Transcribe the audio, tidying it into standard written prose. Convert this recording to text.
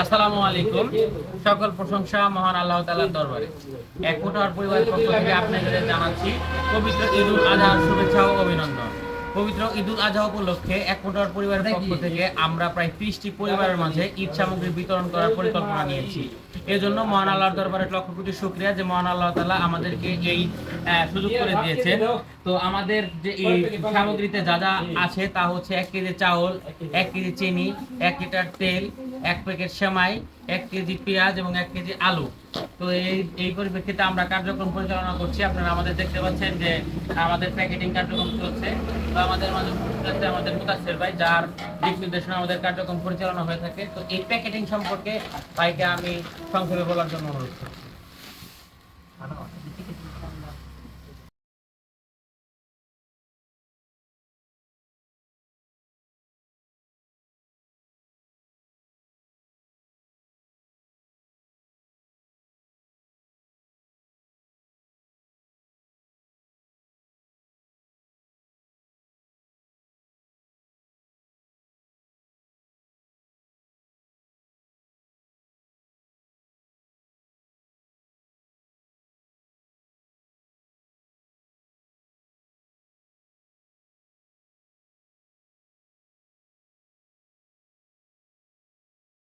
আসসালামু আলাইকুম। সকল প্রশংসা মহান আল্লাহ তাআলার দরবারে। এক ফোঁটার পরিবারের পক্ষ থেকে আপনাদের জানাচ্ছি পবিত্র ঈদুল আজহার শুভেচ্ছা ও অভিনন্দন। পবিত্র ঈদুল আজহা উপলক্ষে এক ফোঁটার পরিবারের পক্ষ থেকে আমরা প্রায় 30টি পরিবারের মাঝে ঈদ সামগ্রী বিতরণ করার পরিকল্পনা নিয়েছি। এজন্য মহান আল্লাহর দরবারে লক্ষ কোটি শুকরিয়া যে মহান আল্লাহ তাআলা আমাদেরকে এই সুযোগ করে দিয়েছেন। তো আমাদের যে এই সামগ্রীতে যা যা আছে তা হচ্ছে 1 কেজি চাউল, 1 কেজি চিনি, 1 লিটার তেল, 1 প্যাকেট সেমাই, 1 কেজি পেঁয়াজ এবং 1 কেজি আলু। তো এই পরিপ্রেক্ষিতে আমরা কার্যক্রম পরিচালনা করছি। আপনারা আমাদের দেখতে পাচ্ছেন যে আমাদের প্যাকেটিং কার্যক্রম চলছে। তো আমাদের মাঝে আমাদের মুতাসসির ভাই, যার দিক নির্দেশনা আমাদের কার্যক্রম পরিচালনা হয়ে থাকে। তো এই প্যাকেটিং সম্পর্কে ভাইকে আমি সংক্ষেপে বলার জন্য অনুরোধ করছি।